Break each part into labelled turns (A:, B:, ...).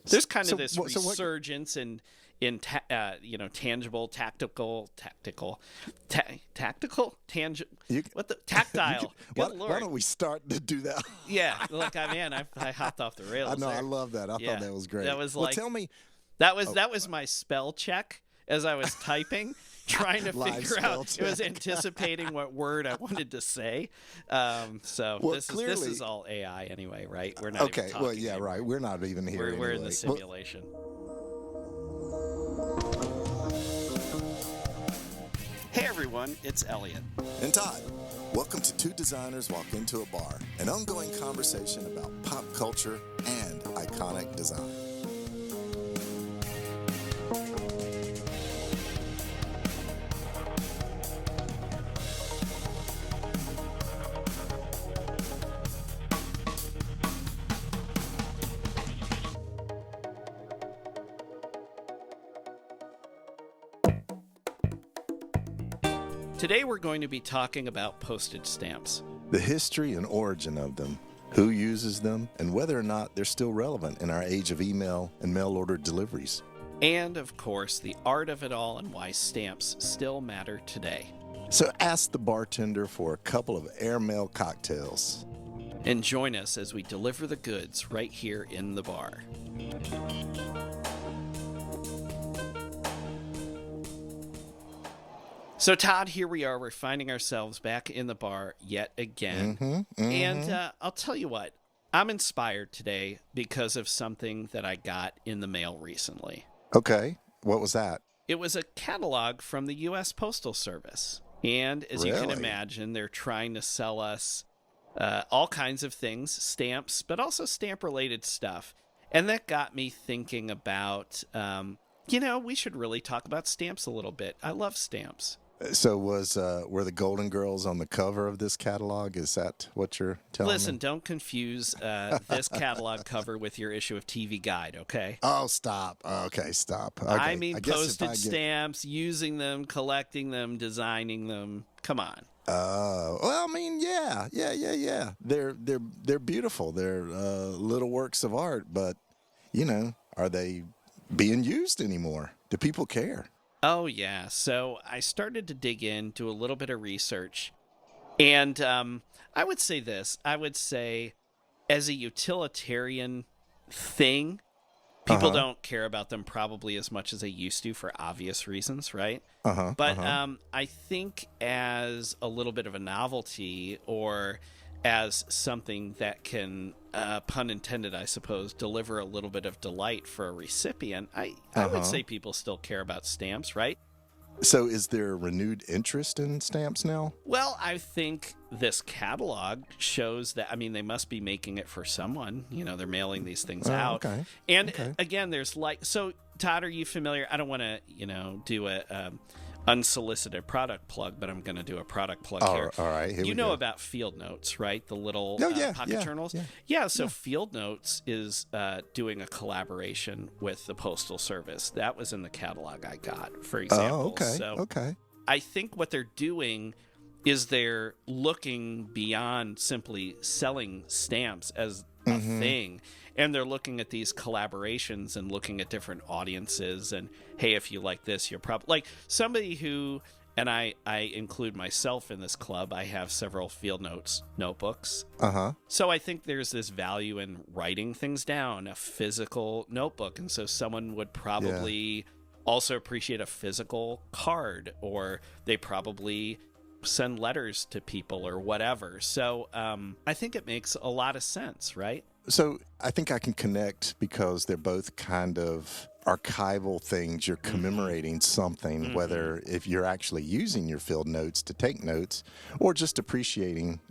A: There's kind of this resurgence in tangible, tactile. Tactile.
B: Why don't we start to do that?
A: Yeah, look, I hopped off the rails.
B: I know,
A: there.
B: I love that. I thought that was great.
A: That was
B: tell me.
A: That was my spell check as I was typing, trying to figure out. Check. It was anticipating what word I wanted to say. This is all AI anyway, right? We're not
B: okay.
A: Even talking
B: anymore. Right. We're not even here.
A: We're in the simulation. Hey everyone, it's Elliot.
B: And Todd. Welcome to Two Designers Walk Into a Bar, an ongoing conversation about pop culture and iconic design.
A: Today we're going to be talking about postage stamps.
B: The history and origin of them, who uses them, and whether or not they're still relevant in our age of email and mail-order deliveries.
A: And, of course, the art of it all and why stamps still matter today.
B: So ask the bartender for a couple of airmail cocktails.
A: And join us as we deliver the goods right here in the bar. So, Todd, here we are. We're finding ourselves back in the bar yet again. And I'll tell you what, I'm inspired today because of something that I got in the mail recently.
B: Okay. What was that?
A: It was a catalog from the U.S. Postal Service. And as you can imagine, they're trying to sell us all kinds of things, stamps, but also stamp-related stuff. And that got me thinking about, we should really talk about stamps a little bit. I love stamps.
B: So were the Golden Girls on the cover of this catalog? Is that what you're telling me?
A: Listen, don't confuse this catalog cover with your issue of TV Guide, okay?
B: Oh, stop. Okay, stop. Okay.
A: I mean postage stamps, using them, collecting them, designing them. Come on.
B: Well, I mean, yeah. They're beautiful. They're little works of art, but, are they being used anymore? Do people care?
A: Oh, yeah. So I started to dig in, do a little bit of research. And I would say this. I would say as a utilitarian thing, people don't care about them probably as much as they used to for obvious reasons, right? But I think as a little bit of a novelty or as something that can, pun intended, I suppose, deliver a little bit of delight for a recipient, I would say people still care about stamps, right?
B: So is there renewed interest in stamps now? Well,
A: I think this catalog shows that, they must be making it for someone. They're mailing these things out.
B: Okay.
A: And again, there's so Todd, are you familiar? I don't want to, do a unsolicited product plug, but I'm going to do a product plug here.
B: All right, here we
A: You know
B: go.
A: about Field Notes, right? The little pocket
B: yeah,
A: journals? So Field Notes is doing a collaboration with the Postal Service. That was in the catalog I got, for example.
B: Okay.
A: I think what they're doing is they're looking beyond simply selling stamps as a thing. And they're looking at these collaborations and looking at different audiences. And, hey, if you like this, you're probably... Like, somebody who... And I include myself in this club. I have several Field Notes notebooks. So I think there's this value in writing things down, a physical notebook. And so someone would probably also appreciate a physical card. Or they probably send letters to people or whatever. So I think it makes a lot of sense, right?
B: So I think I can connect because they're both kind of archival things. You're commemorating something, whether if you're actually using your field notes to take notes or just appreciating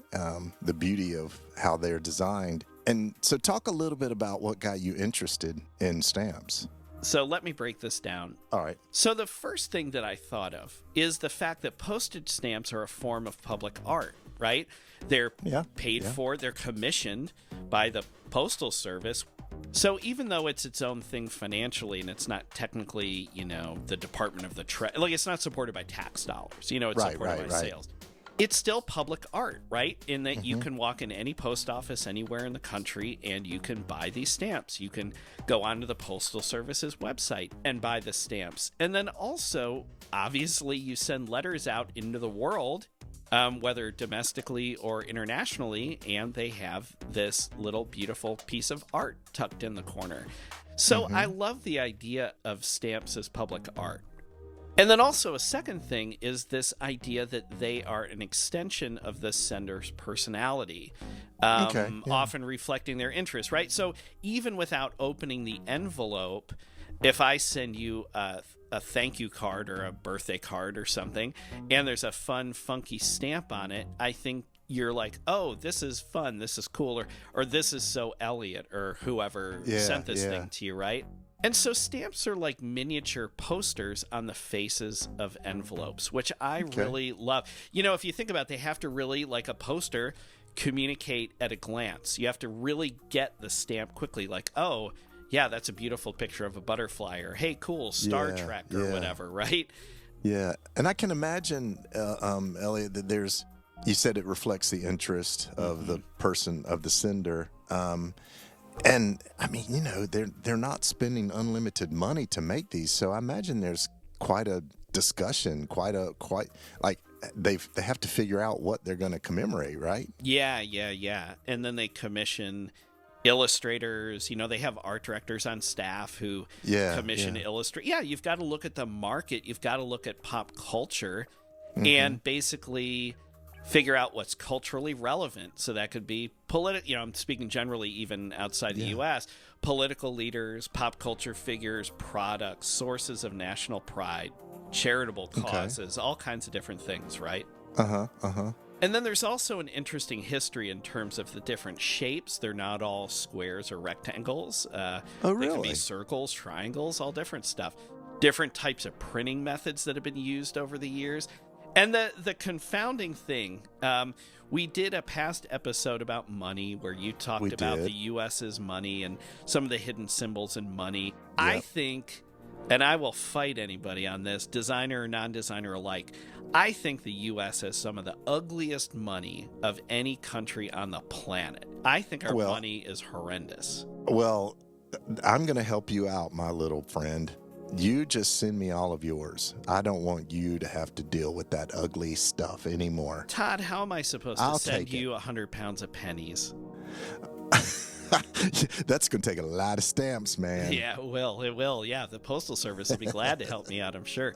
B: the beauty of how they're designed. And so talk a little bit about what got you interested in stamps.
A: So let me break this down.
B: All right.
A: So the first thing that I thought of is the fact that postage stamps are a form of public art, right? They're paid for, they're commissioned by the Postal Service. So even though it's its own thing financially and it's not technically, the Department of the Treasury, like it's not supported by tax dollars, it's supported by sales. it's still public art, right? In that you can walk in any post office anywhere in the country and you can buy these stamps. You can go onto the Postal Service's website and buy the stamps. And then also, obviously, you send letters out into the world, whether domestically or internationally, and they have this little beautiful piece of art tucked in the corner. So I love the idea of stamps as public art. And then also a second thing is this idea that they are an extension of the sender's personality, often reflecting their interests, right? So even without opening the envelope, if I send you a thank you card or a birthday card or something, and there's a fun, funky stamp on it, I think you're like, oh, this is fun, this is cool, or this is so Elliot, or whoever sent this thing to you, right? And so stamps are like miniature posters on the faces of envelopes, which I really love. You know, if you think about it, they have to really, like a poster, communicate at a glance. You have to really get the stamp quickly, like, oh, yeah, that's a beautiful picture of a butterfly, or hey, cool, Star Trek, or whatever, right?
B: Yeah, and I can imagine, Elliot, that you said it reflects the interest of the person, of the sender. And I mean, you know, they're not spending unlimited money to make these, so I imagine there's quite a discussion, quite like they have to figure out what they're going to commemorate, right?
A: Yeah. And then they commission illustrators. You know, they have art directors on staff who commission illustrate. Yeah, you've got to look at the market. You've got to look at pop culture, and basically figure out what's culturally relevant. So that could be you know, I'm speaking generally even outside the U.S., political leaders, pop culture figures, products, sources of national pride, charitable causes, all kinds of different things, right? And then there's also an interesting history in terms of the different shapes. They're not all squares or rectangles.
B: Really?
A: They can be circles, triangles, all different stuff. Different types of printing methods that have been used over the years. And the confounding thing, we did a past episode about money where you talked about the U.S.'s money and some of the hidden symbols in money. Yep. I think, and I will fight anybody on this, designer or non-designer alike, I think the U.S. has some of the ugliest money of any country on the planet. I think our money is horrendous.
B: Well, I'm going to help you out, my little friend. You just send me all of yours. I don't want you to have to deal with that ugly stuff anymore.
A: Todd, how am I supposed to send you 100 pounds of pennies?
B: That's going to take a lot of stamps, man.
A: Yeah, it will. Yeah, the Postal Service will be glad to help me out, I'm sure.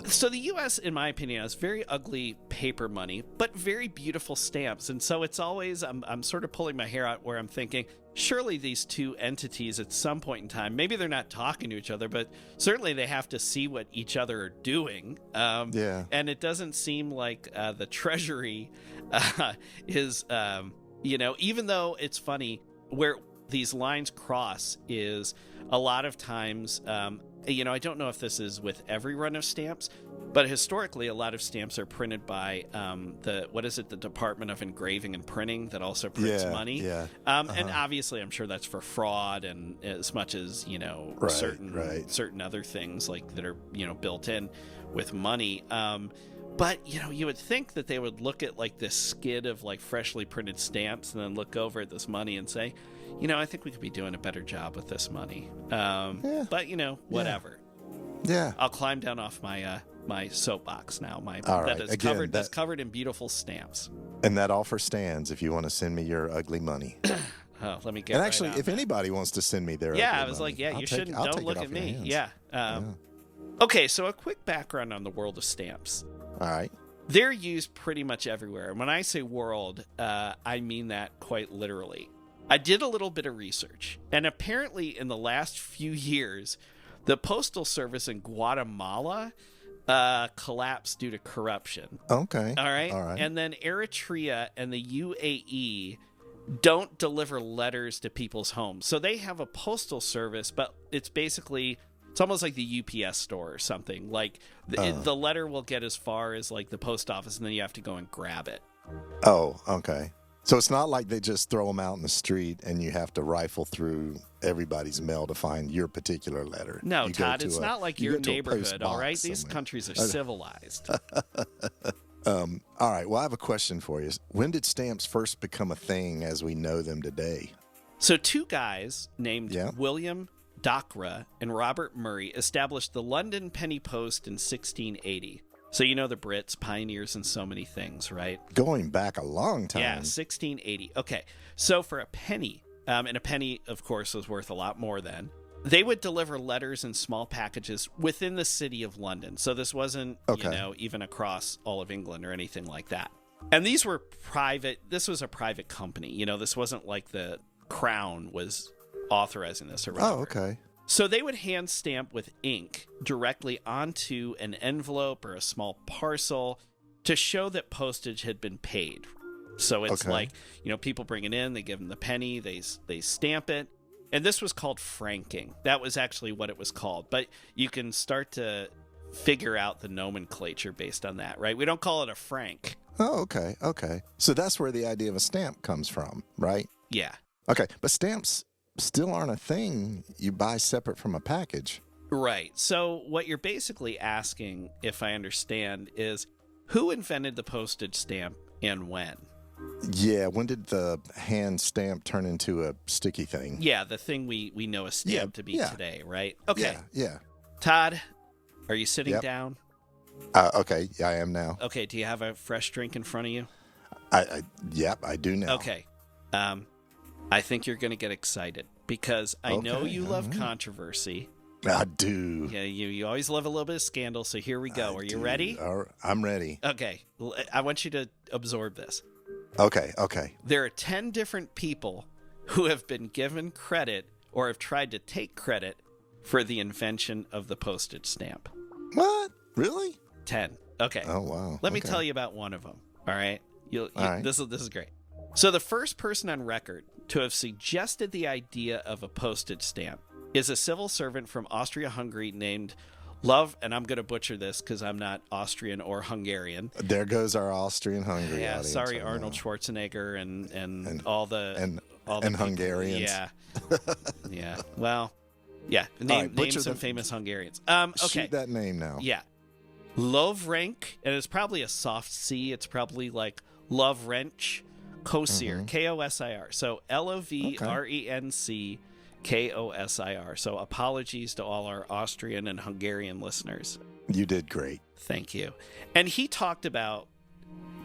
A: So the U.S., in my opinion, has very ugly paper money, but very beautiful stamps. And so it's always, I'm sort of pulling my hair out where I'm thinking, surely these two entities at some point in time, maybe they're not talking to each other, but certainly they have to see what each other are doing. And it doesn't seem like the Treasury is, you know, even though it's funny, where these lines cross is a lot of times, you know, I don't know if this is with every run of stamps, but historically a lot of stamps are printed by the Department of Engraving and Printing that also prints money. And obviously I'm sure that's for fraud and as much as, you know, certain other things like that are, you know, built in with money. But, you know, you would think that they would look at like this skid of like freshly printed stamps and then look over at this money and say, you know, I think we could be doing a better job with this money. But, you know, whatever.
B: Yeah.
A: I'll climb down off my my soapbox now. That's covered in beautiful stamps.
B: And that offer stands if you want to send me your ugly money.
A: Oh, let me get
B: And actually, if anybody wants to send me their ugly
A: I was
B: money,
A: like, yeah, you shouldn't.
B: I'll
A: Don't
B: take
A: look
B: it
A: at
B: off your
A: me.
B: hands.
A: Yeah. Okay, so a quick background on the world of stamps.
B: All right.
A: They're used pretty much everywhere. And when I say world, I mean that quite literally. I did a little bit of research, and apparently in the last few years, the Postal Service in Guatemala collapsed due to corruption.
B: Okay.
A: All right. And then Eritrea and the UAE don't deliver letters to people's homes. So they have a postal service, but it's basically... It's almost like the UPS store or something. Like the letter will get as far as like the post office, and then you have to go and grab it.
B: Oh, okay. So it's not like they just throw them out in the street and you have to rifle through everybody's mail to find your particular letter.
A: No, Todd, it's not like your neighborhood, all right? These countries are civilized.
B: All right. Well, I have a question for you. When did stamps first become a thing as we know them today?
A: So two guys named William Dockwra and Robert Murray established the London Penny Post in 1680. So you know the Brits, pioneers in so many things, right?
B: Going back a long time.
A: Yeah, 1680. Okay, so for a penny, and a penny, of course, was worth a lot more then, they would deliver letters in small packages within the city of London. So this wasn't, even across all of England or anything like that. And these were private. This was a private company. This wasn't like the Crown was authorizing this or whatever.
B: Oh, okay.
A: So they would hand stamp with ink directly onto an envelope or a small parcel to show that postage had been paid. So it's like, people bring it in, they give them the penny, they stamp it. And this was called franking. That was actually what it was called. But you can start to figure out the nomenclature based on that, right? We don't call it a franc.
B: Oh, okay. Okay. So that's where the idea of a stamp comes from, right?
A: Yeah.
B: Okay. But stamps still aren't a thing you buy separate from a package.
A: Right. So what you're basically asking, if I understand, is who invented the postage stamp and when?
B: Yeah, when did the hand stamp turn into a sticky thing?
A: Yeah, the thing we know a stamp to be today, right? Okay.
B: Yeah.
A: Todd, are you sitting down?
B: Okay, I am now.
A: Okay, do you have a fresh drink in front of you?
B: Yep, I do now.
A: Okay. I think you're going to get excited because I know you love controversy.
B: I do.
A: Yeah, you always love a little bit of scandal, so here we go. Are you ready?
B: I'm ready.
A: Okay. I want you to absorb this.
B: Okay.
A: There are 10 different people who have been given credit or have tried to take credit for the invention of the postage stamp.
B: What? Really?
A: 10. Okay.
B: Oh, wow.
A: Let me tell you about one of them. All right.
B: All right.
A: This is great. So the first person on record to have suggested the idea of a postage stamp is a civil servant from Austria-Hungary named Love, and I'm going to butcher this because I'm not Austrian or Hungarian.
B: There goes our Austrian-Hungary audience.
A: Sorry, Arnold Schwarzenegger and all the
B: Hungarians.
A: Yeah. Yeah. Well, yeah. Name some famous Hungarians. Okay.
B: Shoot that name now.
A: Yeah. Lovrenk, and it's probably a soft C. It's probably like Lovrench Kosir, Kosir. So Lovrenc Kosir. So apologies to all our Austrian and Hungarian listeners.
B: You did great.
A: Thank you. And he talked about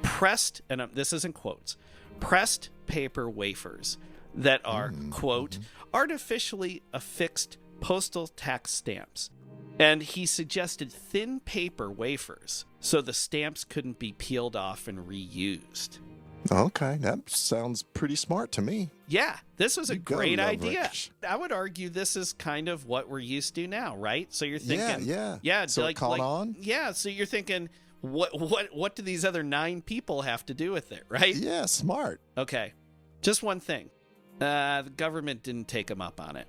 A: pressed, and this is in quotes, pressed paper wafers that are, quote, artificially affixed postal tax stamps. And he suggested thin paper wafers so the stamps couldn't be peeled off and reused.
B: Okay, that sounds pretty smart to me.
A: Yeah, this was a great idea. I would argue this is kind of what we're used to now, right? So you're thinking, yeah.
B: So it caught on.
A: Yeah, so you're thinking, what do these other 9 people have to do with it, right?
B: Yeah, smart.
A: Okay, just one thing, the government didn't take them up on it.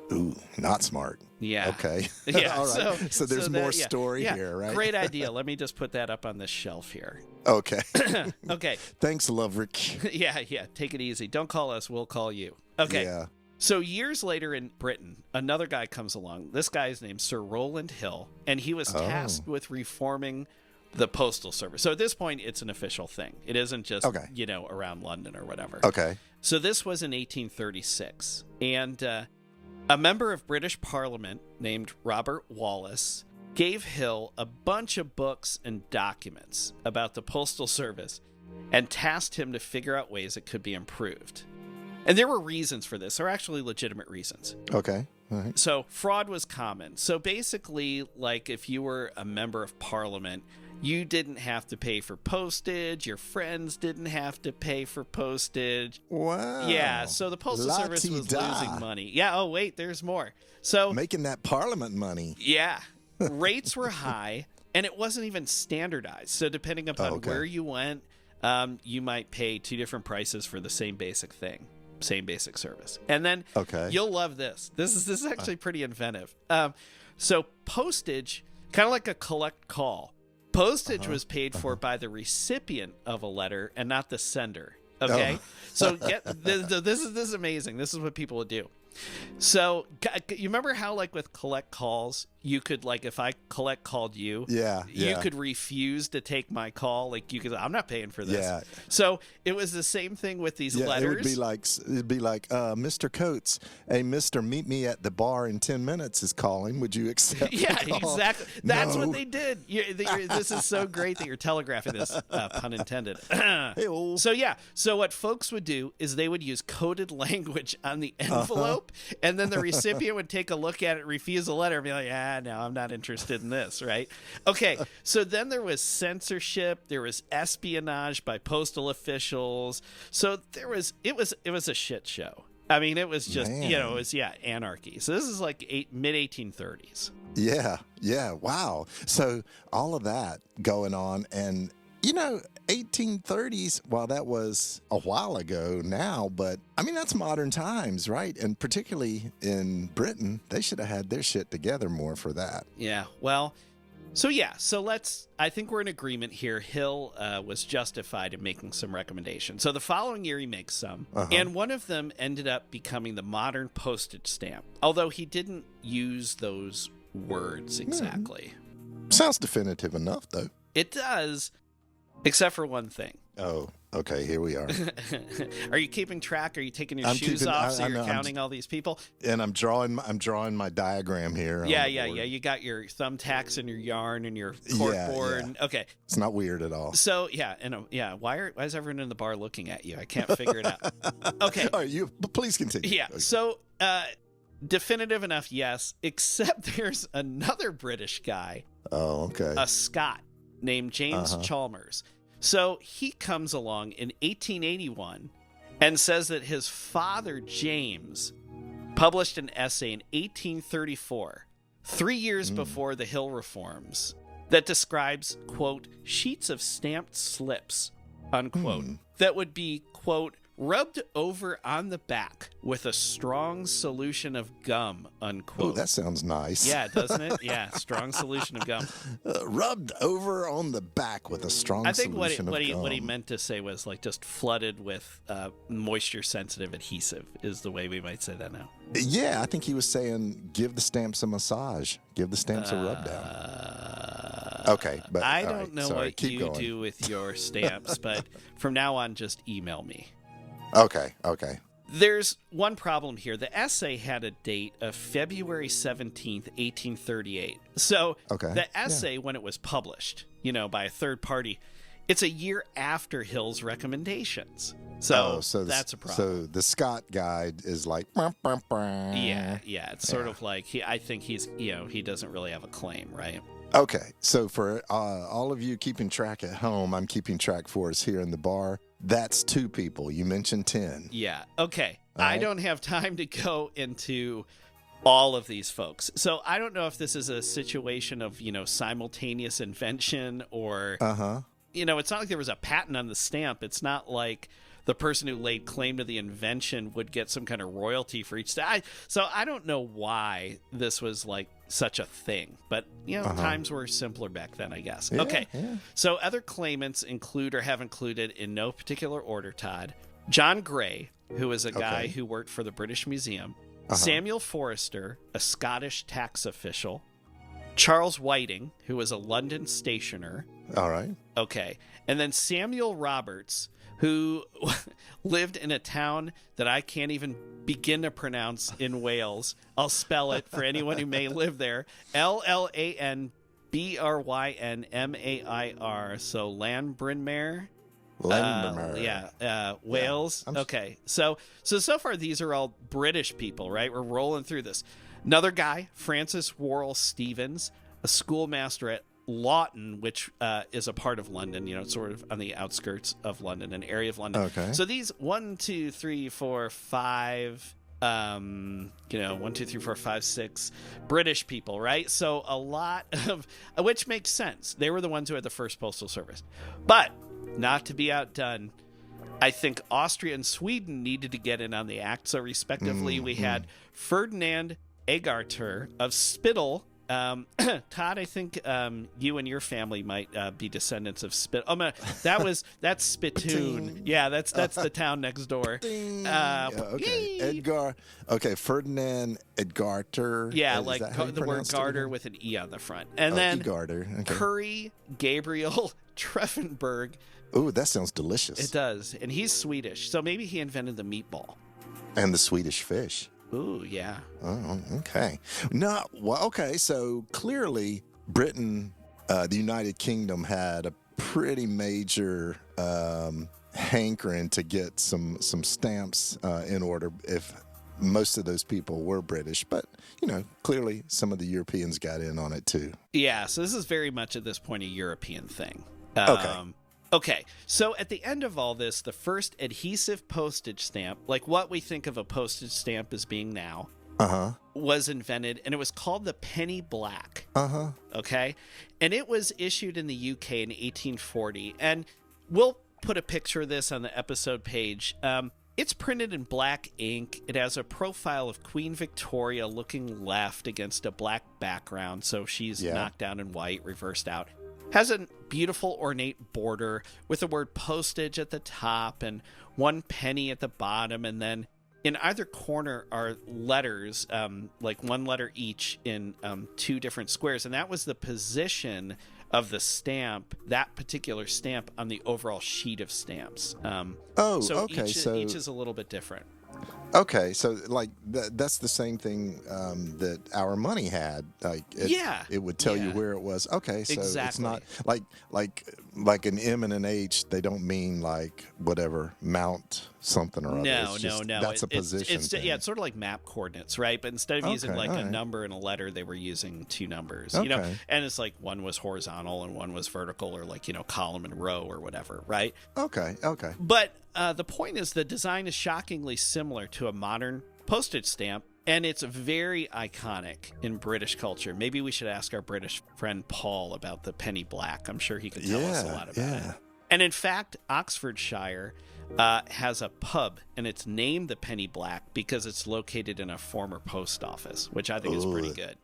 B: Ooh, not smart.
A: Yeah.
B: Okay.
A: Yeah.
B: All right. So there's more story here, right?
A: Great idea. Let me just put that up on this shelf here.
B: Okay.
A: Okay.
B: Thanks, Loverick.
A: Yeah. Take it easy. Don't call us. We'll call you. Okay.
B: Yeah.
A: So years later in Britain, another guy comes along. This guy is named Sir Rowland Hill, and he was tasked with reforming the Postal Service. So at this point, it's an official thing. It isn't just, around London or whatever.
B: Okay.
A: So this was in 1836, and a member of British Parliament named Robert Wallace gave Hill a bunch of books and documents about the Postal Service and tasked him to figure out ways it could be improved. And there were reasons for this. There are actually legitimate reasons.
B: Okay. All right.
A: So fraud was common. So basically, like if you were a member of Parliament, you didn't have to pay for postage. Your friends didn't have to pay for postage.
B: Wow.
A: Yeah, so the Postal Service was losing money. Yeah, oh, wait, there's more. So
B: making that Parliament money.
A: Yeah. Rates were high, and it wasn't even standardized. So depending upon where you went, you might pay 2 different prices for the same basic thing, same basic service. And then you'll love this. This is actually pretty inventive. So postage, kind of like a collect call. Postage was paid for by the recipient of a letter and not the sender. Okay, so this is amazing. This is what people would do. So you remember how, like, with collect calls, you could, like, if I collect called you, you could refuse to take my call. Like, you could, I'm not paying for this.
B: Yeah.
A: So it was the same thing with these letters.
B: It'd be like, Mr. Coates, a Mr. Meet Me at the bar in 10 minutes is calling. Would you accept?
A: Yeah,
B: the call?
A: exactly. That's
B: No.
A: what they did. This is so great that you're telegraphing this, pun intended. So yeah, so what folks would do is they would use coded language on the envelope, and then the recipient would take a look at it, refuse the letter, and be like, no, I'm not interested in this, right? Okay, so then there was censorship, there was espionage by postal officials. So it was a shit show. I mean, it was just, anarchy. So this is like mid 1830s.
B: Yeah. Wow. So all of that going on, and 1830s, well, that was a while ago now, but I mean, that's modern times, right? And particularly in Britain, they should have had their shit together more for that.
A: Yeah. Well, so I think we're in agreement here. Hill was justified in making some recommendations. So the following year he makes some, and one of them ended up becoming the modern postage stamp, although he didn't use those words exactly.
B: Sounds definitive enough, though.
A: It does, except for one thing.
B: Oh, okay, here we are.
A: Are you keeping track? Are you taking your shoes off so you're counting all these people?
B: And I'm drawing my diagram here.
A: Yeah. You got your thumbtacks and your yarn and your corkboard. Yeah. Okay.
B: It's not weird at all.
A: So, why is everyone in the bar looking at you? I can't figure it out. Okay.
B: All right, please continue.
A: Yeah.
B: Okay.
A: So, definitive enough, yes, except there's another British guy.
B: Oh, okay.
A: A Scot named James Chalmers. So he comes along in 1881 and says that his father, James, published an essay in 1834, 3 years before the Hill reforms, that describes, quote, sheets of stamped slips, unquote, that would be, quote, rubbed over on the back with a strong solution of gum, unquote.
B: Oh, that sounds nice.
A: Yeah, doesn't it? Yeah, strong solution of gum.
B: Rubbed over on the back with a strong solution of gum. I think
A: what he meant to say was, like, just flooded with moisture-sensitive adhesive is the way we might say that now.
B: Yeah, I think he was saying give the stamps a massage. Give the stamps a rub down. Okay, but
A: I don't know what you do with your stamps, but from now on, just email me.
B: Okay.
A: There's one problem here. The essay had a date of February 17th, 1838. So the essay, when it was published, by a third party, it's a year after Hill's recommendations. So that's a problem.
B: So the Scott guide is like,
A: yeah. It's sort of like I think he doesn't really have a claim, right?
B: Okay, so for all of you keeping track at home, I'm keeping track for us here in the bar. That's 2 people. You mentioned 10.
A: Yeah. Okay.
B: Right.
A: I don't have time to go into all of these folks. So I don't know if this is a situation of, simultaneous invention or, it's not like there was a patent on the stamp. It's not like the person who laid claim to the invention would get some kind of royalty for each stamp. So I don't know why this was like such a thing, but times were simpler back then, I guess.
B: Yeah,
A: okay.
B: Yeah.
A: So other claimants include or have included in no particular order, Todd, John Gray, who is a guy who worked for the British Museum, Samuel Forrester, a Scottish tax official, Charles Whiting, who was a London stationer.
B: All right.
A: Okay. And then Samuel Roberts, who lived in a town that I can't even begin to pronounce in Wales. I'll spell it for anyone who may live there. Llanbrynmair. So Llanbrynmair. Wales.
B: Yeah,
A: okay. So far these are all British people, right? We're rolling through this. Another guy, Francis Worrell Stevens, a schoolmaster at Lawton, which is a part of London, sort of on the outskirts of London, an area of London.
B: Okay.
A: So these 1, 2, 3, 4, 5, 1, 2, 3, 4, 5, 6 British people, right? So a lot of, which makes sense. They were the ones who had the first postal service. But not to be outdone, I think Austria and Sweden needed to get in on the act. So respectively, we had Ferdinand Agarter of Spittal Todd, I think you and your family might be descendants of Spit. That's Spittoon. Yeah, that's the town next door.
B: Okay, Edgar. Okay, Ferdinand Edgarter.
A: Yeah, like the word garter with an E on the front. And then
B: Garter. Okay.
A: Curry Gabriel Treffenberg.
B: Ooh, that sounds delicious.
A: It does. And he's Swedish, so maybe he invented the meatball.
B: And the Swedish fish.
A: Ooh, yeah.
B: Oh, okay. No, well, okay. So clearly, Britain, the United Kingdom, had a pretty major hankering to get some stamps in order. If most of those people were British, but clearly some of the Europeans got in on it too.
A: Yeah. So this is very much at this point a European thing.
B: Okay,
A: so at the end of all this, the first adhesive postage stamp, like what we think of a postage stamp as being now, was invented, and it was called the penny black. Okay, and it was issued in the UK in 1840, and we'll put a picture of this on the episode page. It's printed in black ink. It has a profile of Queen Victoria looking left against a black background, so she's knocked down in white, reversed out. Has a beautiful ornate border with the word postage at the top and 1 penny at the bottom. And then in either corner are letters, like 1 letter each in 2 different squares. And that was the position of the stamp, that particular stamp on the overall sheet of stamps. So each is a little bit different.
B: Okay, so like that's the same thing that our money had. Like it would tell you where it was. Okay, so it's not like an M and an H. They don't mean like whatever Mount something or other.
A: No.
B: That's a position.
A: It's sort of like map coordinates, right? But instead of using like a number and a letter, they were using 2 numbers.
B: Okay.
A: And it's like one was horizontal and one was vertical, or like column and row or whatever, right?
B: Okay.
A: But the point is the design is shockingly similar to a modern postage stamp, and it's very iconic in British culture. Maybe we should ask our British friend Paul about the penny black. I'm sure he could tell us a lot about it. And in fact, Oxfordshire has a pub, and it's named the Penny Black because it's located in a former post office, which I think is pretty good.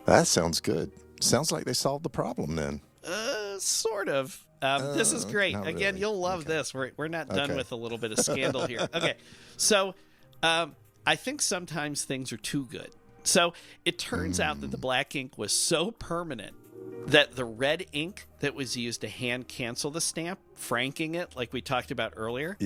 B: That sounds good. Sounds like they solved the problem then.
A: Sort of. This is great. Again,
B: really.
A: You'll love this. We're not done with a little bit of scandal here. Okay, so I think sometimes things are too good. So it turns out that the black ink was so permanent that the red ink that was used to hand cancel the stamp, franking it like we talked about earlier,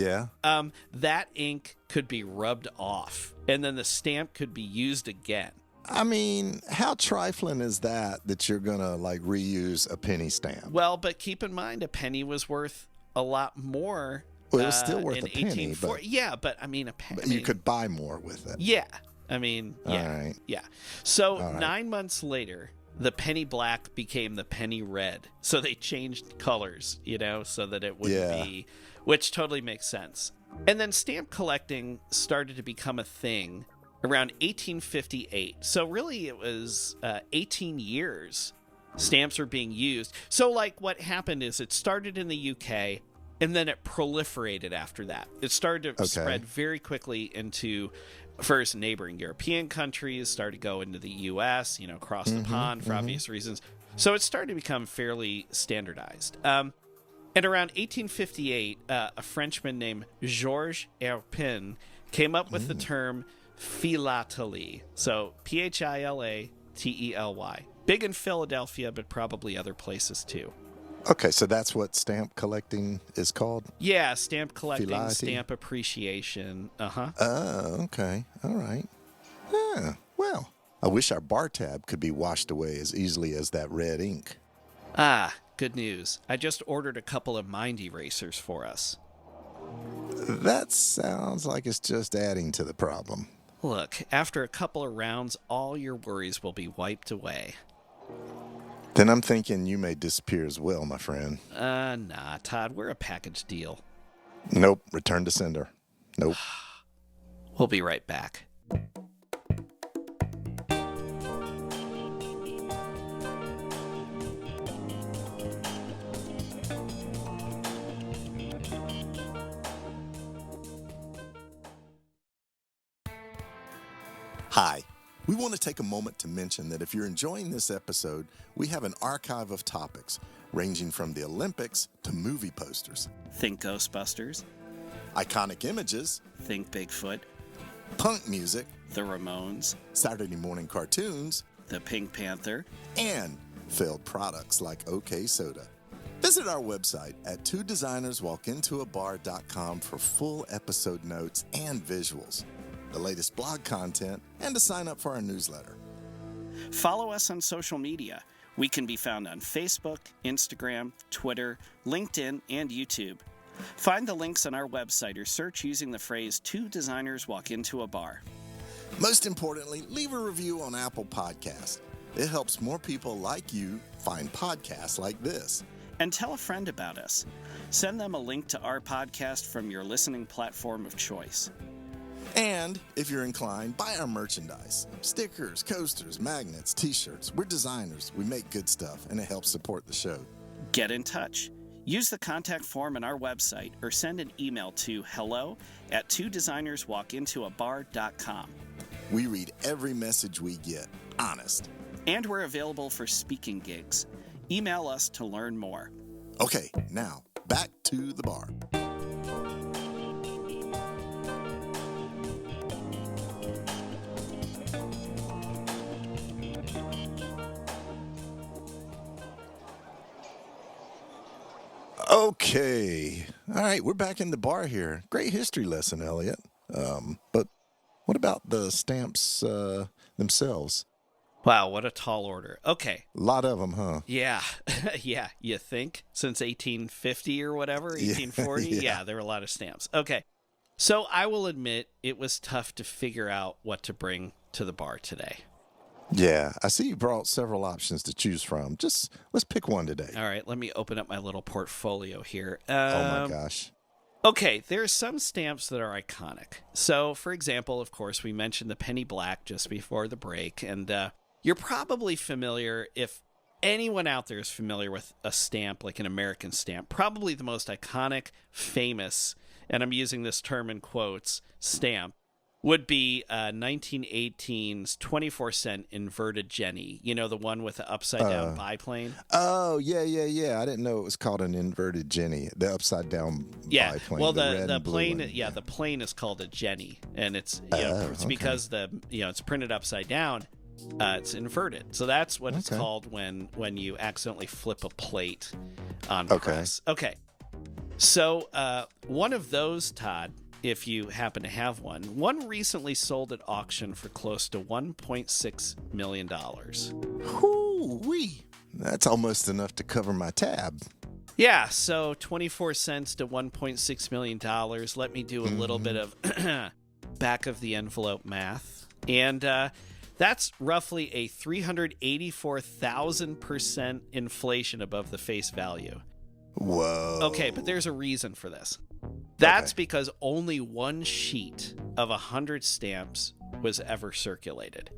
A: that ink could be rubbed off, and then the stamp could be used again.
B: I mean, how trifling is that you're going to like reuse a penny stamp?
A: Well, but keep in mind, a penny was worth a lot more.
B: Well, it was still worth a penny. But,
A: but I mean, a penny.
B: But you could buy more with it.
A: Yeah. I mean, yeah.
B: All right.
A: Yeah. So 9 months later, the penny black became the penny red. So they changed colors, so that it wouldn't be, which totally makes sense. And then stamp collecting started to become a thing around 1858. So really it was 18 years stamps were being used. So like what happened is it started in the UK and then it proliferated after that. It started to spread very quickly into first neighboring European countries, started to go into the US, across the pond for obvious reasons. So it started to become fairly standardized. And around 1858, a Frenchman named Georges Herpin came up with the term philately. So Philately. Big in Philadelphia, but probably other places too.
B: Okay, so that's what stamp collecting is called?
A: Yeah, stamp collecting,
B: Philately.
A: Stamp appreciation.
B: Oh, okay. All right. Well, I wish our bar tab could be washed away as easily as that red ink.
A: Good news. I just ordered a couple of mind erasers for us.
B: That sounds like it's just adding to the problem.
A: Look, after a couple of rounds, all your worries will be wiped away.
B: Then I'm thinking you may disappear as well, my friend.
A: Nah, Todd, we're a package deal.
B: Nope, return to sender. Nope.
A: We'll be right back.
B: Hi, We want to take a moment to mention that if you're enjoying this episode, we have an archive of topics ranging from the Olympics to movie posters,
A: Think Ghostbusters,
B: iconic images,
A: Think Bigfoot,
B: punk music,
A: The Ramones,
B: Saturday morning cartoons,
A: The Pink Panther,
B: and failed products like OK Soda. Visit our website at twodesignerswalkintoabar.com for full episode notes and visuals, the latest blog content, and to sign up for our newsletter.
A: Follow us on social media. We can be found on Facebook, Instagram, Twitter, LinkedIn, and YouTube. Find the links on our website or search using the phrase Two Designers Walk Into a Bar.
B: Most importantly, leave a review on Apple Podcasts. It helps more people like you find podcasts like this.
A: And tell a friend about us. Send them a link to our podcast from your listening platform of choice.
B: And if you're inclined, buy our merchandise. Stickers, coasters, magnets, t-shirts. We're designers. We make good stuff, and it helps support the show.
A: Get in touch. Use the contact form on our website or send an email to hello@twodesignerswalkintoabar.com.
B: We read every message we get. Honest.
A: And we're available for speaking gigs. Email us to learn more.
B: Okay, now, back to the bar. Okay. All right, we're back in the bar here. Great history lesson, Elliot. But what about the stamps themselves?
A: Wow, what a tall order. Okay.
B: A lot of them, huh?
A: Yeah. Yeah, you think? Since 1850 or whatever, 1840? Yeah, there were a lot of stamps. Okay. So I will admit it was tough to figure out what to bring to the bar today.
B: Yeah, I see you brought several options to choose from. Just let's pick one today.
A: All right, let me open up my little portfolio here.
B: Oh my gosh.
A: Okay, there are some stamps that are iconic. So, for example, of course, we mentioned the penny black just before the break, and you're probably familiar, if anyone out there is familiar with a stamp, like an American stamp, probably the most iconic, famous, and I'm using this term in quotes, stamp, would be 1918's 24-cent inverted Jenny. You know, the one with the upside-down biplane?
B: Oh, yeah. I didn't know it was called an inverted Jenny, the upside-down biplane.
A: Well,
B: the
A: plane,
B: one.
A: the plane is called a Jenny, and it's
B: okay.
A: because it's printed upside down. It's inverted, so that's what it's called when you accidentally flip a plate on press. Okay, so one of those, Todd, if you happen to have one recently sold at auction for close to $1.6 million.
B: Hoo-wee. That's almost enough to cover my tab.
A: Yeah, so 24 cents to $1.6 million. Let me do a little bit of back of the envelope math. And that's roughly a 384,000% inflation above the face value.
B: Whoa.
A: Okay, but there's a reason for this. That's because only one sheet of 100 stamps was ever circulated.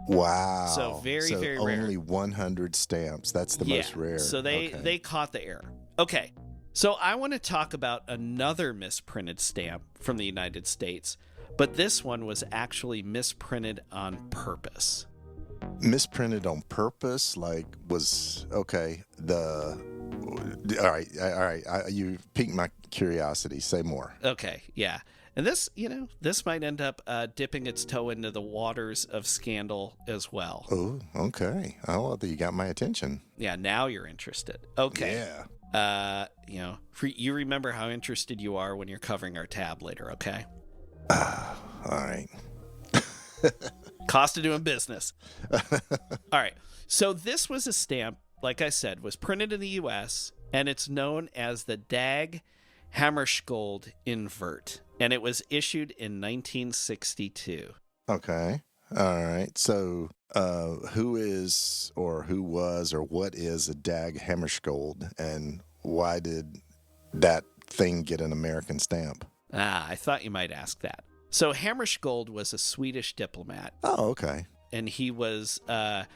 B: Wow.
A: So very rare.
B: Only 100 stamps. That's the most rare.
A: So they caught the error. Okay. So I want to talk about another misprinted stamp from the United States, but this one was actually misprinted on purpose.
B: Misprinted on purpose? All right. You piqued my curiosity. Say more.
A: Okay, yeah. And this might end up dipping its toe into the waters of scandal as well.
B: Oh, okay. Oh, well, you got my attention.
A: Yeah, now you're interested. Okay.
B: Yeah.
A: You remember how interested you are when you're covering our tab later, okay?
B: All right.
A: Cost of doing business. All right. So this was a stamp, like I said, was printed in the U.S., and it's known as the Dag Hammarskjöld Invert, and it was issued in 1962.
B: Okay. All right. So who is or who was or what is a Dag Hammarskjöld, and why did that thing get an American stamp?
A: I thought you might ask that. So Hammarskjöld was a Swedish diplomat.
B: Oh, okay.
A: And he was the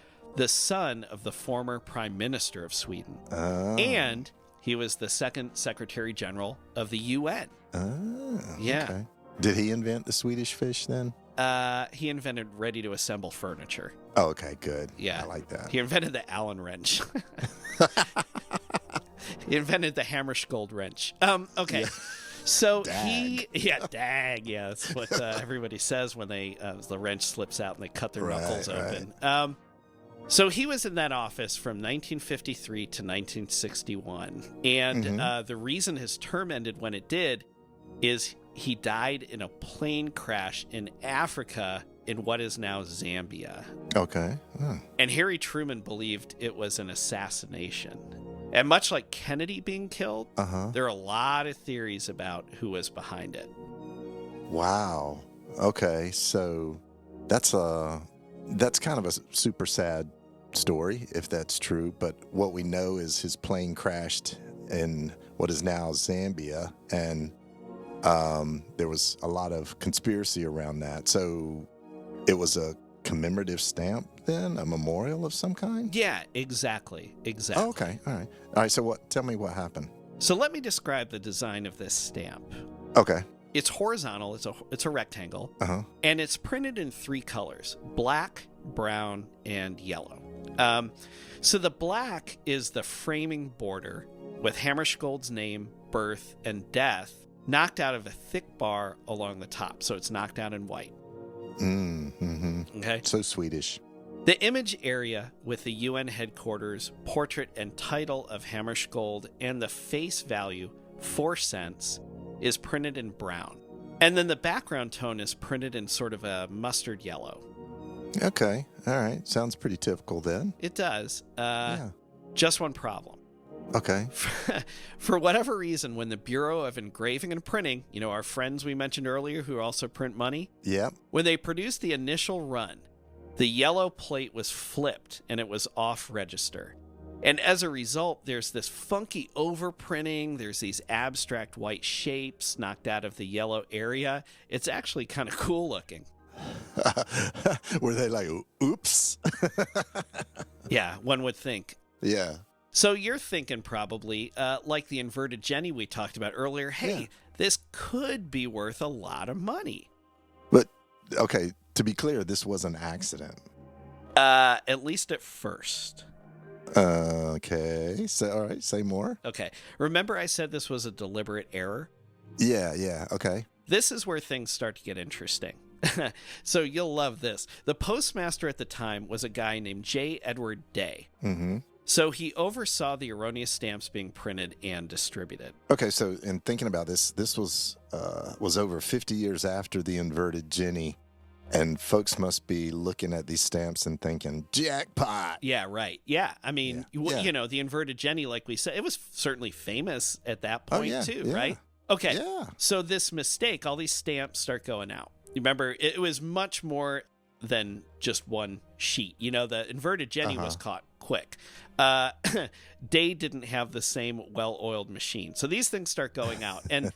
A: son of the former Prime Minister of Sweden.
B: Oh.
A: And he was the second Secretary General of the UN.
B: Oh,
A: yeah.
B: Okay. Did he invent the Swedish fish then?
A: He invented ready-to-assemble furniture.
B: Oh, okay, good.
A: Yeah.
B: I like that.
A: He invented the Allen wrench. He invented the Hammarskjöld wrench. Okay. Yeah. So
B: Dag.
A: Dag. Yeah, that's what everybody says when the wrench slips out and they cut their knuckles open. So he was in that office from 1953 to 1961. And the reason his term ended when it did is he died in a plane crash in Africa in what is now Zambia.
B: Okay. Oh.
A: And Harry Truman believed it was an assassination. And much like Kennedy being killed, there are a lot of theories about who was behind it.
B: Wow. Okay, so that's kind of a super sad story if that's true. But what we know is his plane crashed in what is now Zambia, and there was a lot of conspiracy around that. So it was a commemorative stamp then, a memorial of some kind?
A: Yeah, exactly.
B: Oh, okay. All right. So tell me what happened.
A: So let me describe the design of this stamp.
B: Okay.
A: It's horizontal, it's a rectangle, and it's printed in 3 colors: black, brown, and yellow. So the black is the framing border with Hammarskjöld's name, birth, and death knocked out of a thick bar along the top. So it's knocked out in white. Okay.
B: So Swedish.
A: The image area with the UN headquarters, portrait, and title of Hammarskjöld and the face value, 4 cents, is printed in brown. And then the background tone is printed in sort of a mustard yellow.
B: Okay. All right. Sounds pretty typical then.
A: It does. Just one problem.
B: Okay.
A: For whatever reason, when the Bureau of Engraving and Printing, our friends we mentioned earlier who also print money, when they produced the initial run, the yellow plate was flipped and it was off register. And as a result, there's this funky overprinting. There's these abstract white shapes knocked out of the yellow area. It's actually kind of cool looking.
B: Were they like, oops?
A: Yeah, one would think.
B: Yeah.
A: So you're thinking probably, like the inverted Jenny we talked about earlier, hey, this could be worth a lot of money.
B: But, okay, to be clear, this was an accident.
A: At least at first.
B: Okay. So, all right, say more.
A: Okay. Remember I said this was a deliberate error?
B: Yeah, okay.
A: This is where things start to get interesting. So you'll love this. The postmaster at the time was a guy named J. Edward Day. So he oversaw the erroneous stamps being printed and distributed.
B: Okay, so in thinking about this was over 50 years after the inverted Jenny, and folks must be looking at these stamps and thinking, jackpot.
A: Yeah, right. Yeah, I mean, the inverted Jenny, like we said, it was certainly famous at that point too, right? Okay, so this mistake, all these stamps start going out. Remember, it was much more than just one sheet. The inverted Jenny was caught quick. Day didn't have the same well-oiled machine. So these things start going out. And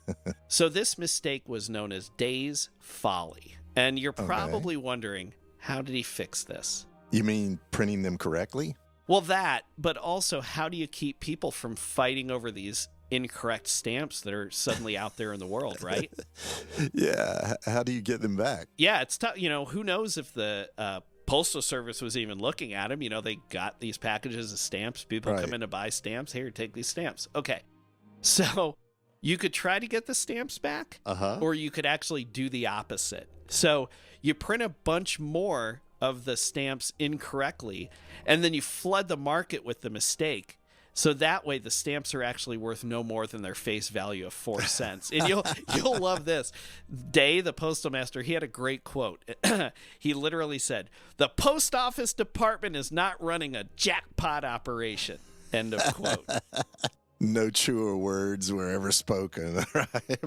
A: so this mistake was known as Day's folly. And you're probably wondering, how did he fix this?
B: You mean printing them correctly?
A: Well, that, but also how do you keep people from fighting over these incorrect stamps that are suddenly out there in the world, right?
B: Yeah. How do you get them back?
A: Yeah, it's tough. Who knows if the Postal Service was even looking at them. They got these packages of stamps. People come in to buy stamps. Here, take these stamps. Okay. So you could try to get the stamps back, or you could actually do the opposite. So you print a bunch more of the stamps incorrectly, and then you flood the market with the mistake. So that way the stamps are actually worth no more than their face value of 4 cents. And you'll love this. Day, the postal master, he had a great quote. He literally said, "The post office department is not running a jackpot operation." End of quote.
B: No truer words were ever spoken, right?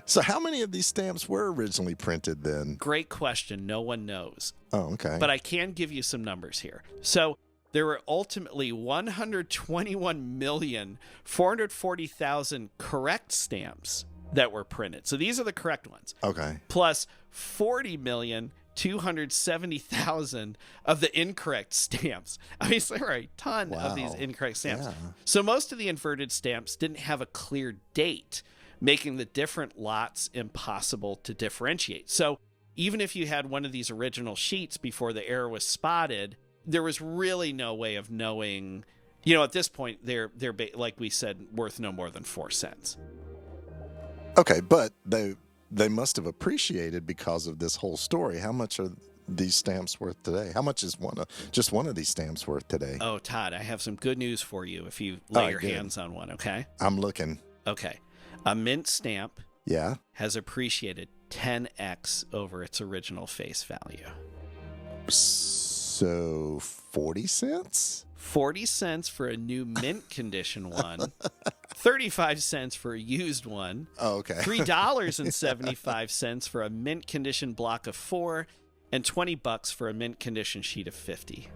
B: So how many of these stamps were originally printed then?
A: Great question. No one knows.
B: Oh, okay.
A: But I can give you some numbers here. So there were ultimately 121,440,000 correct stamps that were printed. So these are the correct ones.
B: Okay.
A: Plus 40,270,000 of the incorrect stamps. I mean, there are a ton of these incorrect stamps. Yeah. So most of the inverted stamps didn't have a clear date, making the different lots impossible to differentiate. So even if you had one of these original sheets before the error was spotted, there was really no way of knowing. At this point, they're like we said, worth no more than 4 cents.
B: Okay, but they must have appreciated because of this whole story. How much are these stamps worth today? How much is just one of these stamps worth today?
A: Oh, Todd, I have some good news for you if you lay your
B: good.
A: hands on one, okay?
B: I'm looking.
A: Okay. A mint stamp
B: Yeah.
A: has appreciated 10x over its original face value.
B: So 40 cents?
A: 40 cents for a new mint condition one, 35 cents for a used one.
B: Oh, okay.
A: $3.75 for a mint condition block of 4, and $20 for a mint condition sheet of 50.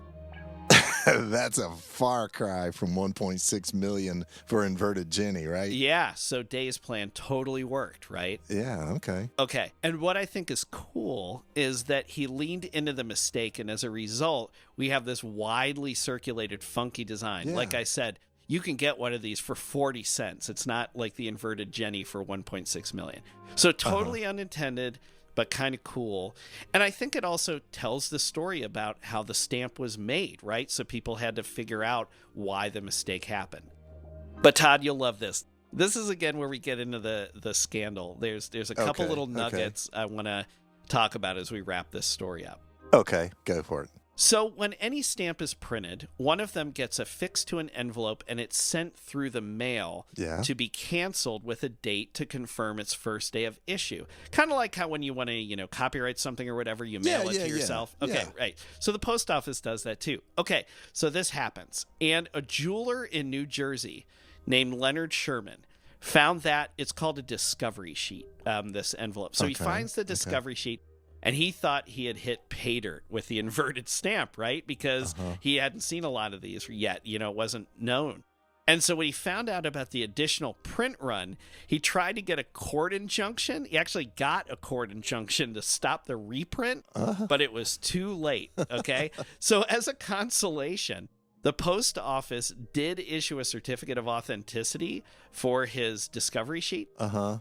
B: That's a far cry from 1.6 million for inverted Jenny, right?
A: Yeah, so Day's plan totally worked, right?
B: Yeah, okay.
A: Okay, and what I think is cool is that he leaned into the mistake, and as a result, we have this widely circulated funky design.
B: Yeah.
A: Like I said, you can get one of these for 40 cents. It's not like the inverted Jenny for 1.6 million. So totally unintended, but kind of cool. And I think it also tells the story about how the stamp was made, right? So people had to figure out why the mistake happened. But Todd, you'll love this. This is, again, where we get into the scandal. There's a couple little nuggets I want to talk about as we wrap this story up.
B: Okay, go for it.
A: So when any stamp is printed, one of them gets affixed to an envelope and it's sent through the mail to be canceled with a date to confirm its first day of issue. Kind of like how when you want to, copyright something or whatever, you mail it to yourself. Okay, right. So the post office does that too. Okay, so this happens. And a jeweler in New Jersey named Leonard Sherman found that it's called a discovery sheet, this envelope. So he finds the discovery sheet. And he thought he had hit pay dirt with the inverted stamp, right? Because he hadn't seen a lot of these yet. It wasn't known. And so when he found out about the additional print run, he tried to get a court injunction. He actually got a court injunction to stop the reprint, but it was too late, okay? So as a consolation, the post office did issue a certificate of authenticity for his discovery sheet,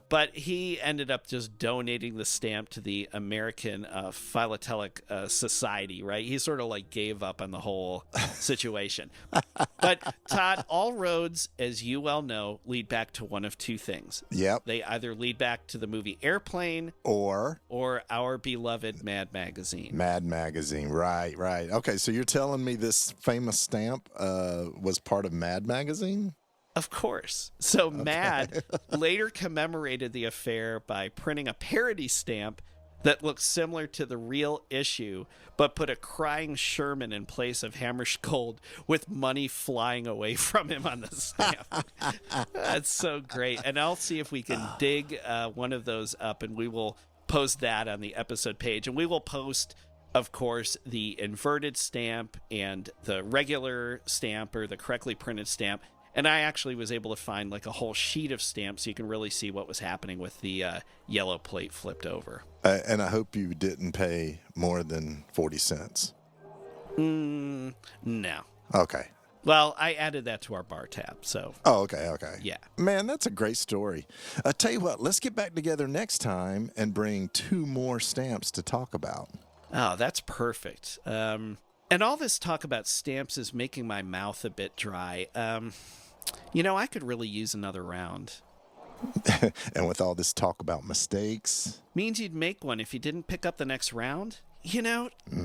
A: but he ended up just donating the stamp to the American Philatelic Society, right? He sort of like gave up on the whole situation. But Todd, all roads, as you well know, lead back to one of two things.
B: Yep.
A: They either lead back to the movie Airplane
B: or
A: our beloved Mad Magazine.
B: Mad Magazine, right. Okay, so you're telling me this famous stamp was part of Mad Magazine?
A: Of course. So Mad later commemorated the affair by printing a parody stamp that looked similar to the real issue, but put a crying Sherman in place of Hammarskjöld with money flying away from him on the stamp. That's so great. And I'll see if we can dig one of those up, and we will post that on the episode page. And we will post, of course, the inverted stamp and the regular stamp, or the correctly printed stamp. And I actually was able to find like a whole sheet of stamps so you can really see what was happening with the yellow plate flipped over.
B: And I hope you didn't pay more than 40 cents.
A: No.
B: Okay.
A: Well, I added that to our bar tab, so.
B: Oh, okay.
A: Yeah.
B: Man, that's a great story. Tell you what, let's get back together next time and bring 2 more stamps to talk about.
A: Oh, that's perfect. And all this talk about stamps is making my mouth a bit dry. I could really use another round.
B: And with all this talk about mistakes.
A: Means you'd make one if you didn't pick up the next round?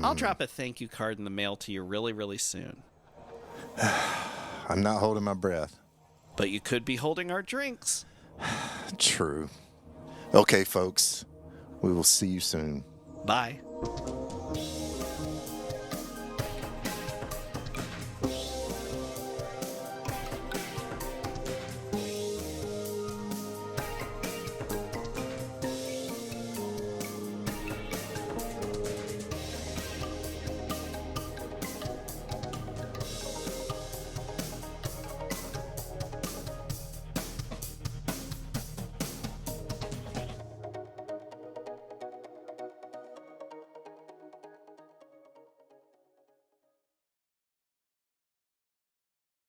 A: I'll drop a thank you card in the mail to you really, really soon.
B: I'm not holding my breath.
A: But you could be holding our drinks.
B: True. Okay, folks. We will see you soon.
A: Bye.